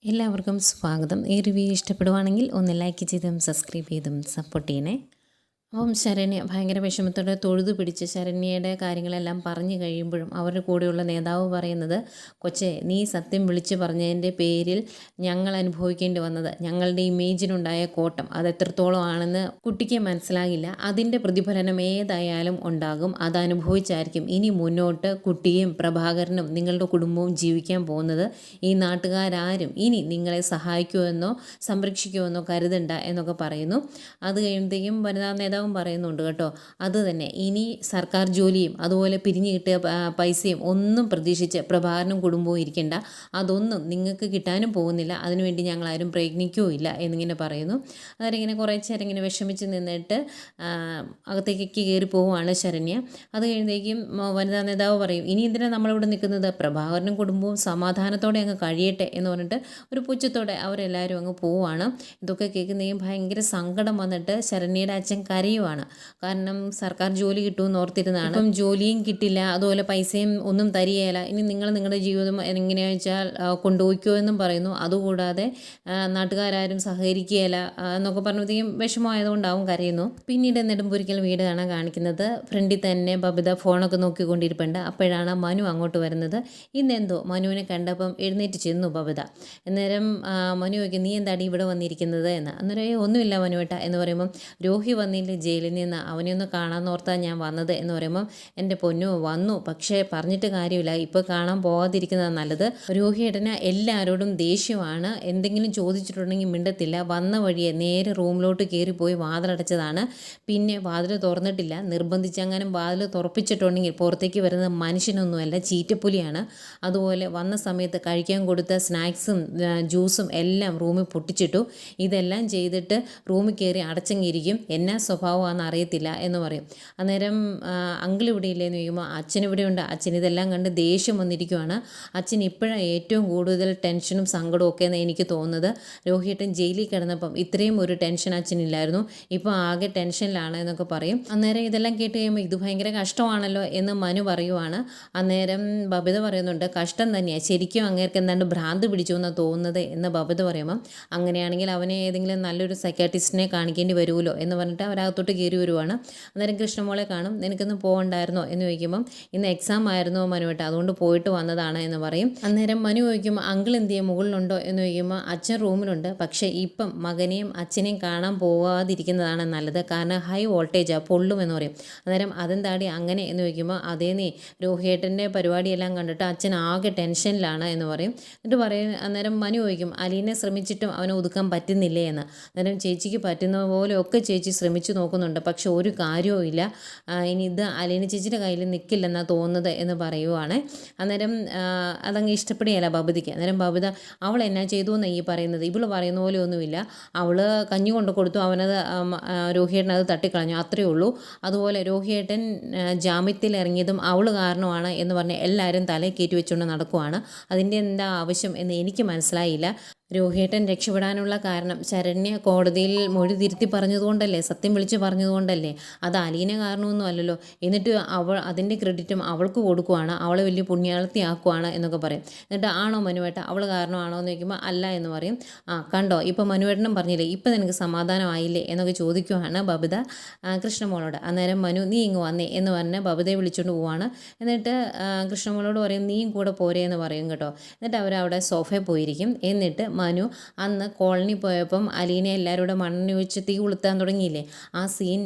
എല്ലാവർക്കും സ്വാഗതം. ഈ റിവ്യൂ ഇഷ്ടപ്പെടുവാണെങ്കിൽ ഒന്ന് ലൈക്ക് ചെയ്തും സബ്സ്ക്രൈബ് ചെയ്തും സപ്പോർട്ട് ചെയ്യണേ. അപ്പം ശരണ്യ ഭയങ്കര വിഷമത്തോടെ തൊഴുതു പിടിച്ച് ശരണ്യയുടെ കാര്യങ്ങളെല്ലാം പറഞ്ഞു കഴിയുമ്പോഴും അവരുടെ കൂടെയുള്ള നേതാവ് പറയുന്നത്, കൊച്ചെ നീ സത്യം വിളിച്ചു പറഞ്ഞതിൻ്റെ പേരിൽ ഞങ്ങൾ അനുഭവിക്കേണ്ടി വന്നത്, ഞങ്ങളുടെ ഇമേജിനുണ്ടായ കോട്ടം അത് എത്രത്തോളം ആണെന്ന് കുട്ടിക്ക് മനസ്സിലാകില്ല. അതിൻ്റെ പ്രതിഫലനം ഏതായാലും ഉണ്ടാകും. അത് അനുഭവിച്ചായിരിക്കും ഇനി മുന്നോട്ട് കുട്ടിയും പ്രഭാകരനും നിങ്ങളുടെ കുടുംബവും ജീവിക്കാൻ പോകുന്നത്. ഈ നാട്ടുകാരും ഇനി നിങ്ങളെ സഹായിക്കുമെന്നോ സംരക്ഷിക്കുമെന്നോ കരുതണ്ട എന്നൊക്കെ പറയുന്നു. അത് കഴിയുമ്പോഴത്തേക്കും വനിതാ നേതാവ് പറയുന്നുണ്ട് കേട്ടോ, അത് തന്നെ ഇനി സർക്കാർ ജോലിയും അതുപോലെ പിരിഞ്ഞു കിട്ടിയ പൈസയും ഒന്നും പ്രതീക്ഷിച്ച് പ്രഭാകരനും കുടുംബവും ഇരിക്കേണ്ട. അതൊന്നും നിങ്ങൾക്ക് കിട്ടാനും പോകുന്നില്ല. അതിനുവേണ്ടി ഞങ്ങളാരും പ്രയത്നിക്കുകയില്ല എന്നിങ്ങനെ പറയുന്നു. അന്നേരം ഇങ്ങനെ കുറേ നേരം ഇങ്ങനെ വിഷമിച്ച് നിന്നിട്ട് അകത്തേക്ക് കയറി പോവുകയാണ് ശരണ്യ. അത് കഴിയുമ്പോഴേക്കും വനിതാ നേതാവ് പറയും, ഇനി എന്തിനാണ് നമ്മളിവിടെ നിൽക്കുന്നത്, പ്രഭാകരനും കുടുംബവും സമാധാനത്തോടെ അങ്ങ് കഴിയട്ടെ എന്ന് പറഞ്ഞിട്ട് ഒരു പുച്ഛത്തോടെ അവരെല്ലാവരും അങ്ങ് പോവുകയാണ്. ഇതൊക്കെ കേൾക്കുന്നതും ഭയങ്കര സങ്കടം വന്നിട്ട് ശരണ്യയുടെ അച്ഛൻ കരയുവാണ്. കാരണം സർക്കാർ ജോലി കിട്ടുമെന്ന് ഓർത്തിരുന്നതാണ്. ഇപ്പം ജോലിയും കിട്ടില്ല, അതുപോലെ പൈസയും ഒന്നും തരികയില്ല. ഇനി നിങ്ങൾ നിങ്ങളുടെ ജീവിതം എങ്ങനെയാണെന്ന് വെച്ചാൽ കൊണ്ടുപോയിക്കോ എന്നും പറയുന്നു. അതുകൂടാതെ നാട്ടുകാരും സഹകരിക്കുകയില്ല എന്നൊക്കെ പറഞ്ഞപ്പോഴത്തേക്കും വിഷമമായതുകൊണ്ടാവും കരയുന്നു. പിന്നീട് നെടുമ്പൂരിക്കൽ വീട് കാണാൻ കാണിക്കുന്നത്. ഫ്രണ്ടിൽ തന്നെ ബബിത ഫോണൊക്കെ നോക്കിക്കൊണ്ടിരിപ്പുണ്ട്. അപ്പോഴാണ് മനു അങ്ങോട്ട് വരുന്നത്. ഇന്നെന്തോ മനുവിനെ കണ്ടപ്പം എഴുന്നേറ്റ് ചെന്നു ബബിത. അന്നേരം മനു ചോദിക്കും, നീ എന്താടി ഇവിടെ വന്നിരിക്കുന്നത് എന്ന്. അന്നേരം ഒന്നുമില്ല മനുവേട്ട എന്ന് പറയുമ്പം, രോഹി വന്നില്ല ജയിലിൽ നിന്ന്, അവനെ ഒന്ന് കാണാൻ ഞാൻ വന്നത് എന്ന് പറയുമ്പം, എൻ്റെ പൊന്നു വന്നു, പക്ഷേ പറഞ്ഞിട്ട് കാര്യമില്ല, ഇപ്പോൾ കാണാൻ പോകാതിരിക്കുന്നതാണ് നല്ലത്. രോഹിയേട്ടന് എല്ലാവരോടും ദേഷ്യമാണ്. എന്തെങ്കിലും ചോദിച്ചിട്ടുണ്ടെങ്കിൽ മിണ്ടത്തില്ല. വന്ന വഴിയെ നേരെ റൂമിലോട്ട് കയറിപ്പോയി വാതിലടച്ചതാണ്. പിന്നെ വാതിൽ തുറന്നിട്ടില്ല. നിർബന്ധിച്ചങ്ങാനും വാതിൽ തുറപ്പിച്ചിട്ടുണ്ടെങ്കിൽ പുറത്തേക്ക് വരുന്നത് മനുഷ്യനൊന്നുമല്ല, ചീറ്റപ്പുലിയാണ്. അതുപോലെ വന്ന സമയത്ത് കഴിക്കാൻ കൊടുത്ത സ്നാക്സും ജ്യൂസും എല്ലാം റൂമിൽ പൊട്ടിച്ചിട്ടു. ഇതെല്ലാം ചെയ്തിട്ട് റൂമിൽ കയറി അടച്ചങ്ങിരിക്കും. എന്നാ സ്വഭാവമാണെന്ന് അറിയത്തില്ല എന്ന് പറയും. അന്നേരം അങ്കിൾ ഇവിടെ ഇല്ലേന്ന് ചോദിക്കുമ്പോൾ, അച്ഛൻ ഇവിടെ ഉണ്ട്. അച്ഛൻ ഇതെല്ലാം കണ്ട് ദേഷ്യം വന്നിരിക്കുവാണ്. അച്ഛൻ ഇപ്പോഴാണ് ഏറ്റവും കൂടുതൽ ടെൻഷനും സങ്കടവും ഒക്കെ എന്ന് എനിക്ക് തോന്നുന്നത്. രോഹിയേട്ടൻ ജയിലിൽ കിടന്നപ്പം ഇത്രയും ഒരു ടെൻഷൻ അച്ഛനില്ലായിരുന്നു. ഇപ്പോൾ ആകെ ടെൻഷനിലാണ് എന്നൊക്കെ പറയും. അന്നേരം ഇതെല്ലാം കേട്ട് കഴിയുമ്പോൾ ഇത് ഭയങ്കര കഷ്ടമാണല്ലോ എന്ന് മനു പറയുവാണ്. അന്നേരം ബബിത പറയുന്നുണ്ട്, കഷ്ടം തന്നെയാണ്, ശരിക്കും അങ്ങേർക്ക് എന്താണ്ട് ഭ്രാന്ത് പിടിച്ചു എന്നാണ് തോന്നുന്നത് എന്ന് ബബിത പറയുമ്പം, അങ്ങനെയാണെങ്കിൽ അവനെ ഏതെങ്കിലും നല്ലൊരു സൈക്കാട്രിസ്റ്റിനെ കാണിക്കേണ്ടി വരുമല്ലോ എന്ന് പറഞ്ഞിട്ട് അവരകത്തോട്ട് കയറി വരുവാണ്. അന്നേരം കൃഷ്ണമോളെ കാണും. നിനക്കൊന്ന് പോകണ്ടായിരുന്നോ എന്ന് ചോദിക്കുമ്പം, ഇന്ന് എക്സാം ആയിരുന്നോ മനുവേട്ട, അതുകൊണ്ട് പോയിട്ട് വന്നതാണ് എന്ന് പറയും. അന്നേരം മനു ചോദിക്കുമ്പോൾ, അങ്കിൾ എന്ത് ചെയ്യും, മുകളിലുണ്ടോ എന്ന് ചോദിക്കുമ്പോൾ, അച്ഛൻ റൂമിലുണ്ട്, പക്ഷേ ഇപ്പം മകനെയും അച്ഛനെയും കാണാൻ പോകാതിരിക്കുന്നതാണ് നല്ലത്, കാരണം ഹൈ വോൾട്ടേജാണ്, പൊള്ളുമെന്ന് പറയും. അന്നേരം അതെന്താടി അങ്ങനെ എന്ന് ചോദിക്കുമ്പോൾ, അതേ നീ രോഹിയേട്ടൻ്റെ പരിപാടിയെല്ലാം കണ്ടിട്ട് അച്ഛൻ ആകെ ടെൻഷനിലാണ് എന്ന് പറയും. എന്നിട്ട് പറയും, അന്നേരം മനു ചോദിക്കും, അലീനെ ശ്രമിച്ചിട്ടും അവനെ ഒതുക്കാൻ പറ്റുന്നില്ലേ എന്ന്. അന്നേരം ചേച്ചിക്ക് പറ്റുന്ന പോലെയൊക്കെ ചേച്ചി ശ്രമിച്ചു നോക്കുന്നുണ്ട്, പക്ഷെ ഒരു കാര്യവും ഇല്ല. ഇനി ഇത് അലീന ചേച്ചിയുടെ കയ്യിൽ നിൽക്കില്ലെന്നാണ് തോന്നുന്നത് എന്ന് പറയുവാണ്. അന്നേരം അതങ്ങ് ഇഷ്ടപ്പെടുകയല്ല ബബിതയ്ക്ക്. അന്നേരം ബബിത, അവൾ എന്നാ ചെയ്തു എന്നാണ് ഈ പറയുന്നത്, ഇവൾ പറയുന്ന പോലെ ഒന്നുമില്ല, അവൾ കഞ്ഞി കൊണ്ട് കൊടുത്തു, അവനത് രോഹിയേട്ടൻ അത് തട്ടിക്കളഞ്ഞു, അത്രയേ ഉള്ളൂ. അതുപോലെ രോഹിയേട്ടൻ ജാമ്യത്തിൽ ഇറങ്ങിയതും അവൾ കാരണമാണ് എന്ന് പറഞ്ഞ് എല്ലാവരും തലയിൽ കയറ്റി വെച്ചുകൊണ്ട് നടക്കുവാണ്. അതിൻ്റെ എന്താ ആവശ്യം എന്ന് എനിക്ക് മനസ്സിലായില്ല. രോഹിയേട്ടൻ രക്ഷപ്പെടാനുള്ള കാരണം ശരണ്യ കോടതിയിൽ മൊഴി തിരുത്തി പറഞ്ഞതുകൊണ്ടല്ലേ, സത്യം വിളിച്ച് പറഞ്ഞതുകൊണ്ടല്ലേ, അത് അലീന കാരണമൊന്നും അല്ലല്ലോ. എന്നിട്ട് അവൾ അതിൻ്റെ ക്രെഡിറ്റും അവൾക്ക് കൊടുക്കുവാണ്, അവളെ വലിയ പുണ്യാളത്തിയാക്കുവാണ് എന്നൊക്കെ പറയും. എന്നിട്ട് ആണോ മനുവേട്ട അവൾ കാരണമാണോ എന്ന് ചോദിക്കുമ്പോൾ അല്ല എന്ന് പറയും. കണ്ടോ ഇപ്പം മനുവേട്ടനും പറഞ്ഞില്ലേ, ഇപ്പം നിനക്ക് സമാധാനമായില്ലേ എന്നൊക്കെ ചോദിക്കുവാണ് ബബിത കൃഷ്ണമോളോട്. അന്നേരം മനു, നീ ഇങ്ങ് വന്നേ എന്ന് പറഞ്ഞ് ബബിതയെ വിളിച്ചുകൊണ്ട് പോവാണ്. എന്നിട്ട് കൃഷ്ണമോളോട് പറയും, നീയും കൂടെ പോരേ എന്ന് പറയും കേട്ടോ. എന്നിട്ട് അവരവിടെ സോഫയിൽ പോയിരിക്കും. എന്നിട്ട് മനു അന്ന് കോളനി പോയപ്പം അലീനെ എല്ലാവരോടും മണ്ണെണ്ണ ഒഴിച്ച് തീ കൊളുത്താൻ തുടങ്ങിയില്ലേ, ആ സീൻ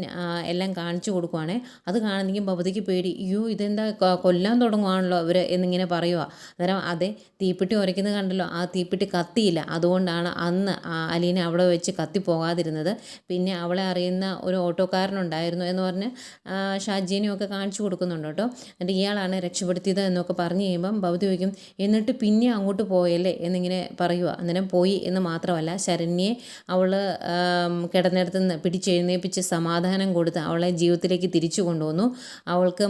എല്ലാം കാണിച്ചു കൊടുക്കുവാണേ. അത് കാണുന്നെങ്കിൽ ബബിതയ്ക്ക് പേടി, അയ്യോ ഇതെന്താ കൊല്ലാൻ തുടങ്ങുവാണല്ലോ അവർ എന്നിങ്ങനെ പറയുക. അന്നേരം അതെ, തീപ്പെട്ടി ഉരയ്ക്കുന്നത് കണ്ടല്ലോ, ആ തീപ്പെട്ടി കത്തിയില്ല, അതുകൊണ്ടാണ് അന്ന് അലീന അവിടെ വെച്ച് കത്തിപ്പോകാതിരുന്നത്. പിന്നെ അവളെ അറിയുന്ന ഒരു ഓട്ടോക്കാരനുണ്ടായിരുന്നു എന്ന് പറഞ്ഞ് ഷാജീനെയും ഒക്കെ കാണിച്ചു കൊടുക്കുന്നുണ്ട് കേട്ടോ. എന്നിട്ട് ഇയാളാണ് രക്ഷപ്പെടുത്തിയത് എന്നൊക്കെ പറഞ്ഞു കഴിയുമ്പം ബബിത ചോദിക്കും, എന്നിട്ട് പിന്നെ അങ്ങോട്ട് പോയല്ലേ എന്നിങ്ങനെ പറയുക. അന്നേരം പോയി എന്ന് മാത്രമല്ല, ശരണ്യെ അവൾ കിടന്നിടത്ത് നിന്ന് പിടിച്ചെഴുന്നേപ്പിച്ച് സമാധാനം കൊടുത്ത് അവളെ ജീവിതത്തിലേക്ക് തിരിച്ചു കൊണ്ടുവന്നു. അവൾക്ക്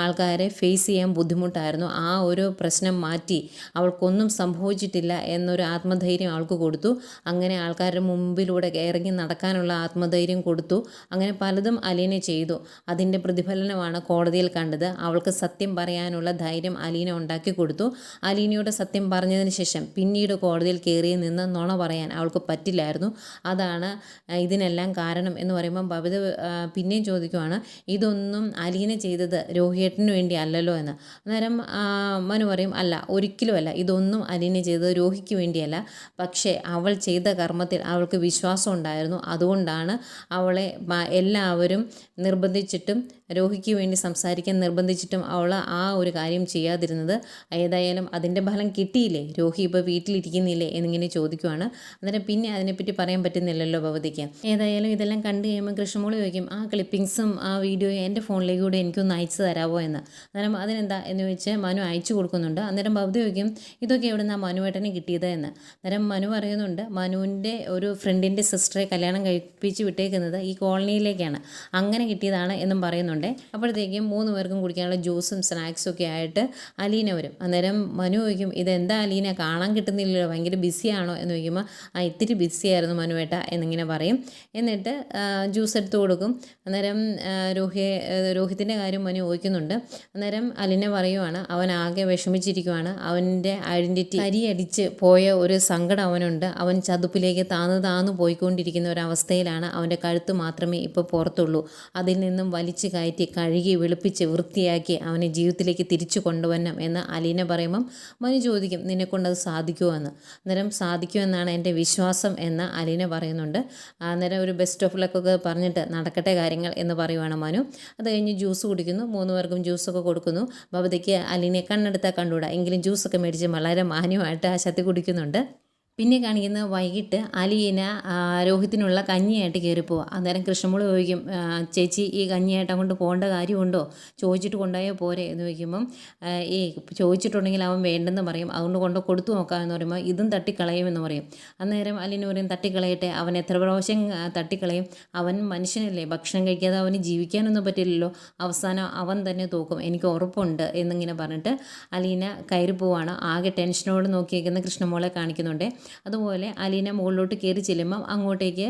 ആൾക്കാരെ ഫേസ് ചെയ്യാൻ ബുദ്ധിമുട്ടായിരുന്നു, ആ ഒരു പ്രശ്നം മാറ്റി അവൾക്കൊന്നും സംഭവിച്ചിട്ടില്ല എന്നൊരു ആത്മധൈര്യം അവൾക്ക് കൊടുത്തു. അങ്ങനെ ആൾക്കാരുടെ മുമ്പിലൂടെ ഇറങ്ങി നടക്കാനുള്ള ആത്മധൈര്യം കൊടുത്തു. അങ്ങനെ പലതും അലീന ചെയ്തു. അതിൻ്റെ പ്രതിഫലനമാണ് കോടതിയിൽ കണ്ടത്. അവൾക്ക് സത്യം പറയാനുള്ള ധൈര്യം അലീന ഉണ്ടാക്കി കൊടുത്തു. അലീനയോട് സത്യം പറഞ്ഞതിന് ശേഷം പിന്നീട് കോടതിയിൽ കയറിയ വെളിയിൽ നിന്ന് നുണ പറയാൻ അവൾക്ക് പറ്റില്ലായിരുന്നു. അതാണ് ഇതിനെല്ലാം കാരണം എന്ന് പറയുമ്പം ബബിത പിന്നെയും ചോദിക്കുവാണ്, ഇതൊന്നും അലീന ചെയ്തത് രോഹിയേട്ടന് വേണ്ടി അല്ലല്ലോ എന്ന്. അന്നേരം മനു പറയും, അല്ല, ഒരിക്കലുമല്ല, ഇതൊന്നും അലീന ചെയ്തത് രോഹിക്ക് വേണ്ടിയല്ല. പക്ഷേ അവൾ ചെയ്ത കർമ്മത്തിൽ അവൾക്ക് വിശ്വാസം ഉണ്ടായിരുന്നു. അതുകൊണ്ടാണ് അവളെ എല്ലാവരും നിർബന്ധിച്ചിട്ടും രോഹിക്ക് വേണ്ടി സംസാരിക്കാൻ നിർബന്ധിച്ചിട്ടും അവൾ ആ ഒരു കാര്യം ചെയ്യാതിരുന്നത്. ഏതായാലും അതിൻ്റെ ഫലം കിട്ടിയില്ലേ, രോഹി ഇപ്പോൾ വീട്ടിലിരിക്കുന്നില്ലേ എന്നിങ്ങനെ ചോദിക്കുവാണ്. അന്നേരം പിന്നെ അതിനെപ്പറ്റി പറയാൻ പറ്റുന്നില്ലല്ലോ ഭവതിക്ക്. ഏതായാലും ഇതെല്ലാം കണ്ടു കഴിയുമ്പോൾ കൃഷ്ണമോള് ചോദിക്കും, ആ ക്ലിപ്പിങ്സും ആ വീഡിയോയും എൻ്റെ ഫോണിലേക്ക് കൂടെ എനിക്കൊന്ന് അയച്ചു തരാമോ എന്ന്. അന്നേരം അതിനെന്താ എന്ന് ചോദിച്ച് മനു അയച്ചു കൊടുക്കുന്നുണ്ട്. അന്നേരം ഭവതി ചോദിക്കും, ഇതൊക്കെ എവിടെ നിന്നാണ് മനുവേട്ടനെ കിട്ടിയത് എന്ന്. അന്നേരം മനു പറയുന്നുണ്ട്, മനുവിൻ്റെ ഒരു ഫ്രണ്ടിൻ്റെ സിസ്റ്ററെ കല്യാണം കഴിപ്പിച്ച് വിട്ടേക്കുന്നത് ഈ കോളനിയിലേക്കാണ്, അങ്ങനെ കിട്ടിയതാണ് എന്നും പറയുന്നുണ്ട്. അപ്പോഴത്തേക്കും 3 പേർക്കും കുടിക്കാനുള്ള ജ്യൂസും സ്നാക്സും ഒക്കെ ആയിട്ട് അലീന വരും. അന്നേരം മനു ചോദിക്കും, ഇതെന്താ അലീന കാണാൻ കിട്ടുന്നില്ലല്ലോ, ഭയങ്കര ബിസിയാണോ എന്ന് ചോദിക്കുമ്പോൾ, ഇത്തിരി ബിസിയായിരുന്നു മനുവേട്ട എന്നിങ്ങനെ പറയും. എന്നിട്ട് ജ്യൂസ് എടുത്ത് കൊടുക്കും. അന്നേരം രോഹിത്തിൻ്റെ കാര്യം മനു ചോദിക്കുന്നുണ്ട്. അന്നേരം അലീന പറയുവാണ്, അവൻ ആകെ വിഷമിച്ചിരിക്കുവാണ്, അവൻ്റെ ഐഡൻറ്റിറ്റി കരിയടിച്ച് പോയ ഒരു സങ്കടം അവനുണ്ട്. അവൻ ചതുപ്പിലേക്ക് താന്നു പോയിക്കൊണ്ടിരിക്കുന്ന ഒരവസ്ഥയിലാണ്. അവൻ്റെ കഴുത്ത് മാത്രമേ ഇപ്പോൾ പുറത്തുള്ളൂ. അതിൽ നിന്നും വലിച്ചു കയറ്റി കഴുകി വെളുപ്പിച്ച് വൃത്തിയാക്കി അവനെ ജീവിതത്തിലേക്ക് തിരിച്ചു കൊണ്ടുവരണം എന്ന് അലീന പറയുമ്പം മനു ചോദിക്കും, നിന്നെക്കൊണ്ടത് സാധിക്കുമോ എന്ന്. അന്നേരം സാധിക്കുമെന്നാണ് എൻ്റെ വിശ്വാസം എന്ന് അലീന പറയുന്നുണ്ട്. അന്നേരം ഒരു ബെസ്റ്റ് ഓഫ് ലക്കൊക്കെ പറഞ്ഞിട്ട് നടക്കട്ടെ കാര്യങ്ങൾ എന്ന് പറയുവാണ് മനു. അത് കഴിഞ്ഞ് ജ്യൂസ് കുടിക്കുന്നു. 3 പേർക്കും ജ്യൂസൊക്കെ കൊടുക്കുന്നു. ഭവതിക്ക് അലീനയെ കണ്ണെടുത്താൽ കണ്ടുകൂടാ, എങ്കിലും ജ്യൂസൊക്കെ മേടിച്ച് വളരെ മാന്യമായിട്ട് ശത്തി കുടിക്കുന്നുണ്ട്. പിന്നെ കാണിക്കുന്നത് വൈകിട്ട് അലീന രോഹിത്തിനുള്ള കഞ്ഞിയായിട്ട് കയറിപ്പോവുക. അന്നേരം കൃഷ്ണമോള് ചോദിക്കും, ചേച്ചി ഈ കഞ്ഞിയായിട്ട് അങ്ങോട്ട് പോകേണ്ട കാര്യമുണ്ടോ, ചോദിച്ചിട്ട് കൊണ്ടുപോയോ പോരെ എന്ന് ചോദിക്കുമ്പം, ചോദിച്ചിട്ടുണ്ടെങ്കിൽ അവൻ വേണ്ടെന്ന് പറയും, അതുകൊണ്ട് കൊണ്ട് കൊടുത്തു നോക്കാമെന്ന് പറയുമ്പോൾ ഇതും തട്ടിക്കളയുമെന്ന് പറയും. അന്നേരം അലീന പറയും, തട്ടിക്കളയട്ടെ, അവൻ എത്ര പ്രാവശ്യം തട്ടിക്കളയും, അവൻ മനുഷ്യനല്ലേ, ഭക്ഷണം കഴിക്കാതെ അവന് ജീവിക്കാനൊന്നും പറ്റില്ലല്ലോ, അവസാനം അവൻ തന്നെ തോക്കും, എനിക്ക് ഉറപ്പുണ്ട് എന്നിങ്ങനെ പറഞ്ഞിട്ട് അലീന കയറി പോവാണ്. ആകെ ടെൻഷനോട് നോക്കിയേക്കുന്ന കൃഷ്ണമോളെ കാണിക്കുന്നുണ്ട്. അതുപോലെ അലീന മുകളിലോട്ട് കയറി ചെല്ലുമ്പം അങ്ങോട്ടേക്ക്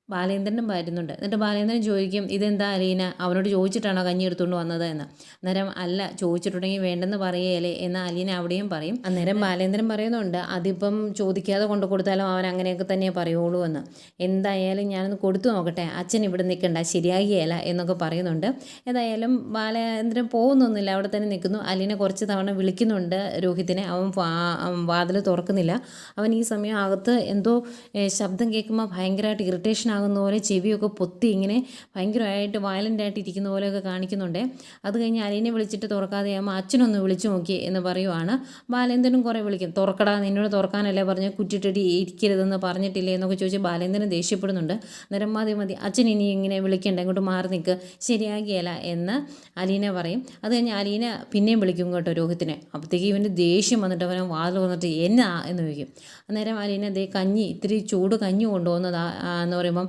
ബാലേന്ദ്രനും വരുന്നുണ്ട്. എന്നിട്ട് ബാലേന്ദ്രൻ ചോദിക്കും, ഇതെന്താ അലീന, അവനോട് ചോദിച്ചിട്ടാണോ കഞ്ഞി എടുത്തുകൊണ്ട് വന്നത് എന്ന്. അന്നേരം അല്ല, ചോദിച്ചിട്ടുണ്ടെങ്കിൽ വേണ്ടെന്ന് പറയുകയല്ലേ എന്ന് അലീന അവിടെയും പറയും. അന്നേരം ബാലേന്ദ്രൻ പറയുന്നുണ്ട്, അതിപ്പം ചോദിക്കാതെ കൊണ്ടു കൊടുത്താലും അവൻ അങ്ങനെയൊക്കെ തന്നെ പറയുള്ളൂ എന്ന്. എന്തായാലും ഞാനൊന്ന് കൊടുത്തു നോക്കട്ടെ, അച്ഛൻ ഇവിടെ നിൽക്കണ്ട, ശരിയാകിയല്ല എന്നൊക്കെ പറയുന്നുണ്ട്. ഏതായാലും ബാലേന്ദ്രൻ പോകുന്നൊന്നുമില്ല, അവിടെ തന്നെ നിൽക്കുന്നു. അലീന കുറച്ച് തവണ വിളിക്കുന്നുണ്ട് രോഹിത്തിനെ, അവൻ വാതിൽ തുറക്കുന്നില്ല. അവൻ ഈ സമയം അകത്ത് എന്തോ ശബ്ദം കേൾക്കുമ്പോൾ ഭയങ്കരമായിട്ട് ഇറിറ്റേഷൻ ആകുന്ന പോലെ ചെവിയൊക്കെ പൊത്തി ഇങ്ങനെ ഭയങ്കരമായിട്ട് വയലൻ്റായിട്ട് ഇരിക്കുന്ന പോലെയൊക്കെ കാണിക്കുന്നുണ്ട്. അത് കഴിഞ്ഞ് അലീനെ വിളിച്ചിട്ട് തുറക്കാതെയാകുമ്പോൾ അച്ഛനൊന്ന് വിളിച്ചു നോക്കി എന്ന് പറയുവാണ്. ബാലേന്ദ്രനും കുറേ വിളിക്കും, തുറക്കടാ, നിന്നോട് തുറക്കാനല്ലേ പറഞ്ഞ്, കുറ്റിട്ടടി ഇരിക്കരുതെന്ന് പറഞ്ഞിട്ടില്ലേ എന്നൊക്കെ ചോദിച്ച് ബാലേന്ദ്രൻ ദേഷ്യപ്പെടുന്നുണ്ട്. അന്നേരം മതി, അച്ഛൻ ഇനി ഇങ്ങനെ വിളിക്കണ്ട, ഇങ്ങോട്ട് മാറി നിൽക്ക്, ശരിയാകിയല്ല എന്ന് അലീന പറയും. അത് കഴിഞ്ഞ് അലീന പിന്നെയും വിളിക്കും കേട്ടോ രോഹിത്തിനെ. അപ്പോഴത്തേക്ക് ഇവൻ്റെ ദേഷ്യം വന്നിട്ട് അവനെ വാതിൽ വന്നിട്ട് എന്നാ എന്ന് ചോദിക്കും. അന്നേരം അലീന കഞ്ഞി, ഇത്തിരി ചൂട് കഞ്ഞി കൊണ്ടുപോകുന്നതാ എന്ന് പറയുമ്പം,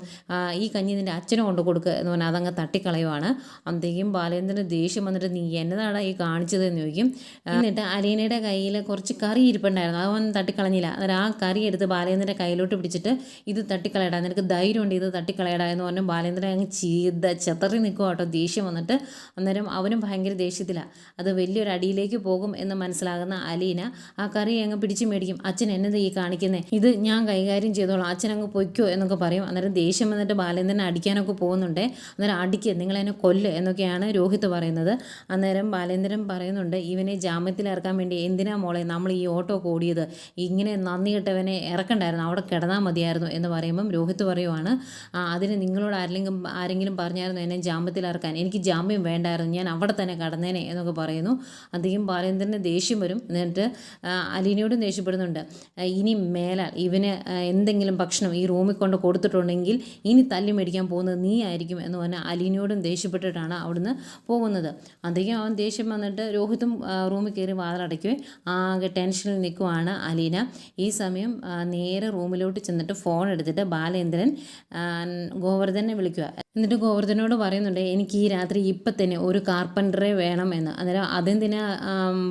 ഈ കഞ്ഞി നിൻ്റെ അച്ഛനെ കൊണ്ട് കൊടുക്കുക എന്ന് പറഞ്ഞാൽ അതങ്ങ് തട്ടിക്കളയുവാണ്. അന്നേക്കും ബാലേന്ദ്രന് ദേഷ്യം വന്നിട്ട്, നീ എന്നതാണ് ഈ കാണിച്ചത് എന്ന് ചോദിക്കും. എന്നിട്ട് അലീനയുടെ കയ്യിൽ കുറച്ച് കറി ഇരിപ്പുണ്ടായിരുന്നു, അവൻ തട്ടിക്കളഞ്ഞില്ല. അന്നേരം ആ കറി എടുത്ത് ബാലേന്ദ്രൻ്റെ കയ്യിലോട്ട് പിടിച്ചിട്ട്, ഇത് തട്ടിക്കളയടാ, നിനക്ക് ധൈര്യമുണ്ട് ഇത് തട്ടിക്കളയടാ എന്ന് പറഞ്ഞ് ബാലേന്ദ്രൻ അങ്ങ് ചെതറി നിൽക്കുക കേട്ടോ, ദേഷ്യം വന്നിട്ട്. അന്നേരം അവനും ഭയങ്കര ദേഷ്യത്തിലാണ്. അത് വലിയൊരു അടിയിലേക്ക് പോകും എന്ന് മനസ്സിലാകുന്ന അലീന ആ കറി അങ്ങ് പിടിച്ച് മേടിക്കും. അച്ഛൻ എന്നത് ഈ കാണിക്കുന്നത്, ഇത് ഞാൻ കൈകാര്യം ചെയ്തോളാം, അച്ഛൻ അങ്ങ് പൊയ്ക്കോ എന്നൊക്കെ പറയും. അന്നേരം ദേഷ്യം വന്നിട്ട് ബാലേന്ദ്രനെ അടിക്കാനൊക്കെ പോകുന്നുണ്ട്. അന്നേരം അടിക്കുക, നിങ്ങളെന്നെ കൊല്ല് എന്നൊക്കെയാണ് രോഹിത്ത് പറയുന്നത്. അന്നേരം ബാലേന്ദ്രൻ പറയുന്നുണ്ട്, ഇവനെ ജാമ്യത്തിൽ ഇറക്കാൻ വേണ്ടി എന്തിനാ മോളെ നമ്മൾ ഈ ഓട്ടോ ഓടിയത്, ഇങ്ങനെ നന്ദി കെട്ടവനെ ഇറക്കണ്ടായിരുന്നു, അവിടെ കിടന്നാൽ മതിയായിരുന്നു എന്ന് പറയുമ്പം രോഹിത്ത് പറയുവാണ്, അതിന് നിങ്ങളോട് ആരെങ്കിലും പറഞ്ഞായിരുന്നു എന്നെ ജാമ്യത്തിൽ ഇറക്കാൻ, എനിക്ക് ജാമ്യം വേണ്ടായിരുന്നു, ഞാൻ അവിടെ തന്നെ കടന്നേനെ എന്നൊക്കെ പറയുന്നു. അധികം ബാലേന്ദ്രന് ദേഷ്യം വരും. എന്നിട്ട് അലീനയോടും ദേഷ്യപ്പെടുന്നുണ്ട്, ഇനി മേലാൽ ഇവന് എന്തെങ്കിലും ഭക്ഷണം ഈ റൂമിൽ കൊണ്ട് കൊടുത്തിട്ടുണ്ടെങ്കിൽ ഇനി തല്ലി മേടിക്കാൻ പോകുന്നത് നീ ആയിരിക്കും എന്ന് പറഞ്ഞാൽ അലീനയോടും ദേഷ്യപ്പെട്ടിട്ടാണ് അവിടുന്ന് പോകുന്നത്. അധികം അവൻ ദേഷ്യം വന്നിട്ട് രോഹിത്തും റൂമിൽ കയറി വാതിലടയ്ക്കുകയും ആകെ ടെൻഷനിൽ നിൽക്കുവാണ് അലീന. ഈ സമയം നേരെ റൂമിലോട്ട് ചെന്നിട്ട് ഫോൺ എടുത്തിട്ട് ബാലേന്ദ്രൻ ഗോവർദ്ധനെ വിളിക്കുക. എന്നിട്ട് ഗോവർദ്ധനോട് പറയുന്നുണ്ട്, എനിക്ക് ഈ രാത്രി ഇപ്പം തന്നെ ഒരു കാർപ്പൻറ്ററെ വേണം എന്ന്. അന്നേരം അതെന്തിനാ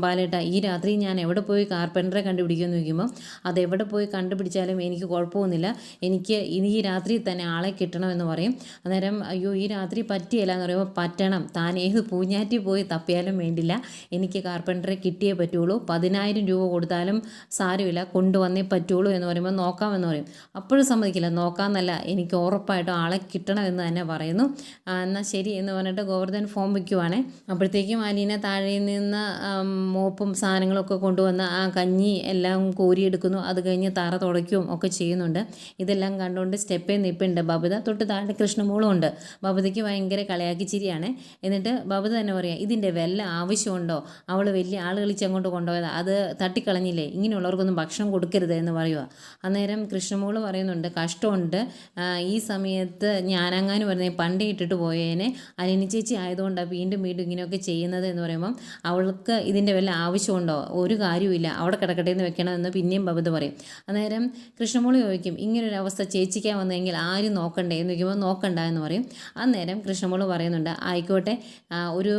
ബാലേട്ട, ഈ രാത്രി ഞാൻ എവിടെ പോയി കാർപ്പൻറ്ററെ കണ്ടുപിടിക്കുമെന്ന് ചോദിക്കുമ്പോൾ, അതെവിടെ പോയി കണ്ടുപിടിച്ചാലും എനിക്ക് കുഴപ്പമൊന്നുമില്ല, എനിക്ക് ഈ രാത്രി തന്നെ ആളെ കിട്ടണമെന്ന് പറയും. അന്നേരം അയ്യോ ഈ രാത്രി പറ്റിയില്ല എന്ന് പറയുമ്പോൾ, പറ്റണം, താൻ ഏത് പൂഞ്ഞാറ്റി പോയി തപ്പിയാലും വേണ്ടില്ല, എനിക്ക് കാർപ്പൻറ്ററെ കിട്ടിയേ പറ്റുള്ളൂ, 10,000 രൂപ കൊടുത്താലും സാരമില്ല, കൊണ്ടുവന്നേ പറ്റുള്ളൂ എന്ന് പറയുമ്പോൾ, നോക്കാമെന്ന് പറയും. അപ്പോഴും സമ്മതിക്കില്ല, നോക്കാമെന്നല്ല, എനിക്ക് ഉറപ്പായിട്ടും ആളെ കിട്ടണമെന്ന് തന്നെ പറയുന്നു. എന്നാൽ ശരി എന്ന് പറഞ്ഞിട്ട് ഗോവർദ്ധൻ ഫോം വയ്ക്കുവാണേ. അപ്പോഴത്തേക്കും അലീന താഴെ നിന്ന് മോപ്പും സാധനങ്ങളൊക്കെ കൊണ്ടുവന്ന് ആ കഞ്ഞി എല്ലാം കോരിയെടുക്കുന്നു. അത് കഴിഞ്ഞ് തറ തുടയ്ക്കുകയും ഒക്കെ ചെയ്യുന്നുണ്ട്. ഇതെല്ലാം കണ്ടുകൊണ്ട് സ്റ്റെപ്പേ നിൽപ്പുണ്ട് ബബിത. തൊട്ട് താഴെ കൃഷ്ണമോളും ഉണ്ട്. ബബിതയ്ക്ക് ഭയങ്കര കളിയാക്കി ചിരിയാണ്. എന്നിട്ട് ബബിത തന്നെ പറയാം, ഇതിൻ്റെ വല്ല ആവശ്യമുണ്ടോ, അവൾ വലിയ ആൾ കളിച്ചങ്ങോട്ട് കൊണ്ടുപോയത്, അത് തട്ടിക്കളഞ്ഞില്ലേ, ഇങ്ങനെയുള്ളവർക്കൊന്നും ഭക്ഷണം കൊടുക്കരുത് എന്ന് പറയുക. അന്നേരം കൃഷ്ണമോള് പറയുന്നുണ്ട്, കഷ്ടമുണ്ട്, ഈ സമയത്ത് ഞാനങ്ങാനും പറഞ്ഞ പണ്ടേ ഇട്ടിട്ട് പോയേനെ, അലിനി ചേച്ചി ആയതുകൊണ്ടാണ് വീണ്ടും വീണ്ടും ഇങ്ങനെയൊക്കെ ചെയ്യുന്നത് എന്ന് പറയുമ്പം, അവൾക്ക് ഇതിൻ്റെ വല്ല ആവശ്യമുണ്ടോ, ഒരു കാര്യമില്ല, അവിടെ കിടക്കട്ടെ എന്ന് വെക്കണമെന്ന് പിന്നെയും ബബിത പറയും. അന്നേരം കൃഷ്ണമോളി ചോദിക്കും, ഇങ്ങനൊരു അവസ്ഥ ചേച്ചിക്കാൻ വന്നെങ്കിൽ ആരും നോക്കണ്ടേ എന്ന് ചോദിക്കുമ്പോൾ, നോക്കണ്ട എന്ന് പറയും. അന്നേരം കൃഷ്ണമോള് പറയുന്നുണ്ട്, ആയിക്കോട്ടെ, ഒരു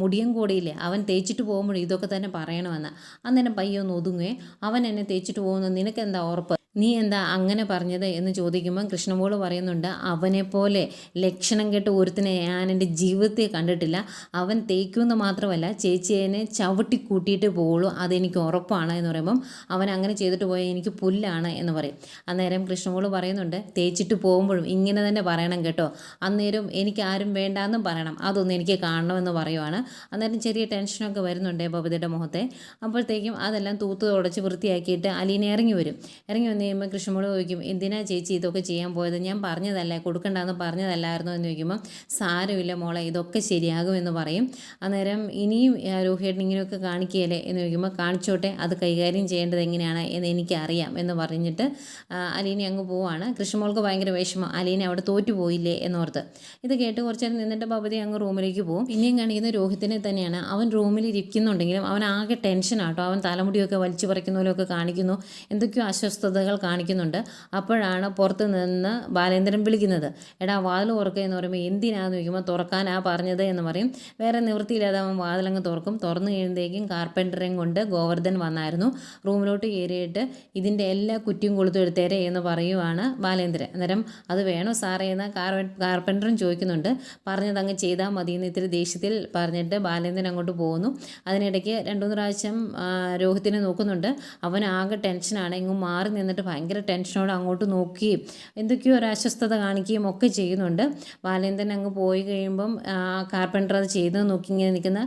മുടിയും കൂടിയില്ലേ, അവൻ തേച്ചിട്ട് പോകുമ്പോൾ ഇതൊക്കെ തന്നെ പറയണമെന്ന്. അന്നേരം പയ്യൊന്ന് ഒതുങ്ങുകയെ, അവൻ എന്നെ തേച്ചിട്ട് പോകുന്നു, നിനക്കെന്താ ഉറപ്പ്, നീ എന്താ അങ്ങനെ പറഞ്ഞത് എന്ന് ചോദിക്കുമ്പം കൃഷ്ണമോള് പറയുന്നുണ്ട്, അവനെപ്പോലെ ലക്ഷണം കേട്ട് ഒരുത്തിനെ ഞാൻ എൻ്റെ ജീവിതത്തിൽ കണ്ടിട്ടില്ല, അവൻ തേക്കുമെന്ന് മാത്രമല്ല ചേച്ചിയെ ചവിട്ടി കൂട്ടിയിട്ട് പോകുള്ളൂ, അതെനിക്ക് ഉറപ്പാണ് എന്ന് പറയുമ്പം, അവൻ അങ്ങനെ ചെയ്തിട്ട് പോയാൽ എനിക്ക് പുല്ലാണ് എന്ന് പറയും. അന്നേരം കൃഷ്ണമോള് പറയുന്നുണ്ട്, തേച്ചിട്ട് പോകുമ്പോഴും ഇങ്ങനെ തന്നെ പറയണം കേട്ടോ, അന്നേരം എനിക്ക് ആരും വേണ്ടാന്നും പറയണം, അതൊന്നും എനിക്ക് കാണണമെന്ന് പറയുവാണ്. അന്നേരം ചെറിയ ടെൻഷനൊക്കെ വരുന്നുണ്ട് ബബിതയുടെ മുഖത്തെ. അപ്പോഴത്തേക്കും അതെല്ലാം തൂത്ത് തുടച്ച് വൃത്തിയാക്കിയിട്ട് അലീന ഇറങ്ങി വരും. ഇറങ്ങി വന്ന് കഴിയുമ്പോൾ കൃഷ്ണമോള് ചോദിക്കും, എന്തിനാ ചേച്ചി ഇതൊക്കെ ചെയ്യാൻ പോയത്, ഞാൻ പറഞ്ഞതല്ലേ, കൊടുക്കണ്ടെന്ന് പറഞ്ഞതല്ലായിരുന്നു എന്ന് ചോദിക്കുമ്പോൾ, സാരമില്ല മോളെ, ഇതൊക്കെ ശരിയാകുമെന്ന് പറയും. അന്നേരം ഇനിയും രോഹിയേട്ടൻ ഇങ്ങനെയൊക്കെ കാണിക്കുകയല്ലേ എന്ന് ചോദിക്കുമ്പോൾ, കാണിച്ചോട്ടെ, അത് കൈകാര്യം ചെയ്യേണ്ടത് എങ്ങനെയാണ് എന്ന് എനിക്കറിയാം എന്ന് പറഞ്ഞിട്ട് അലീന അങ്ങ് പോവാണ്. കൃഷ്ണമോൾക്ക് ഭയങ്കര വിഷമം, അലീന അവിടെ തോറ്റുപോയില്ലേ എന്നോർത്ത്. ഇത് കേട്ട് കുറച്ച് നേരം നിന്നിട്ട് ബബിത അങ്ങ് റൂമിലേക്ക് പോകും. പിന്നെയും കാണിക്കുന്ന രോഹിത്തിനെ തന്നെയാണ്. അവൻ റൂമിൽ ഇരിക്കുന്നുണ്ടെങ്കിലും അവൻ ആകെ ടെൻഷനാട്ടോ, അവൻ തലമുടിയൊക്കെ വലിച്ചു പറിക്കുന്ന പോലെയൊക്കെ കാണിക്കുന്നു, എന്തൊക്കെയോ അസ്വസ്ഥതകൾ കാണിക്കുന്നുണ്ട്. അപ്പോഴാണ് പുറത്ത് നിന്ന് ബാലേന്ദ്രൻ വിളിക്കുന്നത്, എടാ വാതിൽ തുറക്കുക എന്ന് പറയുമ്പോൾ, എന്തിനാന്ന് ചോദിക്കുമ്പോൾ, തുറക്കാനാ പറഞ്ഞത് എന്ന് പറയും. വേറെ നിവൃത്തിയില്ലാതെ അവൻ വാതിലങ്ങ് തുറക്കും. തുറന്നു കഴിയുമ്പോഴേക്കും കാർപ്പൻറ്ററേയും കൊണ്ട് ഗോവർദ്ധൻ വന്നായിരുന്നു. റൂമിലോട്ട് കയറിയിട്ട് ഇതിൻ്റെ എല്ലാ കുറ്റിയും കൊളുത്തും എടുത്തേരെ എന്ന് പറയുവാണ് ബാലേന്ദ്രൻ. അന്നേരം അത് വേണോ സാറേ എന്ന് കാർപ്പൻറ്ററും ചോദിക്കുന്നുണ്ട്. പറഞ്ഞത് അങ്ങ് ചെയ്താൽ മതി എന്ന് ഇത്തിരി ദേഷ്യത്തിൽ പറഞ്ഞിട്ട് ബാലേന്ദ്രൻ അങ്ങോട്ട് പോകുന്നു. അതിനിടയ്ക്ക് 2-3 പ്രാവശ്യം രോഹിത്തിനെ നോക്കുന്നുണ്ട്. അവൻ ആകെ ടെൻഷനാണ്. എങ്ങും മാറി നിന്നിട്ട് ഭയങ്കര ടെൻഷനോടെ അങ്ങോട്ട് നോക്കുകയും എന്തൊക്കെയോ ഒരു അസ്വസ്ഥത കാണിക്കുകയും ഒക്കെ ചെയ്യുന്നുണ്ട്. ബാലേന്ദ്രൻ അങ്ങ് പോയി കഴിയുമ്പം കാർപ്പൻറ്റർ അത് ചെയ്ത് നോക്കി ഇങ്ങനെ നിൽക്കുന്ന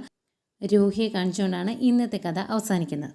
രോഹിയെ കാണിച്ചുകൊണ്ടാണ് ഇന്നത്തെ കഥ അവസാനിക്കുന്നത്.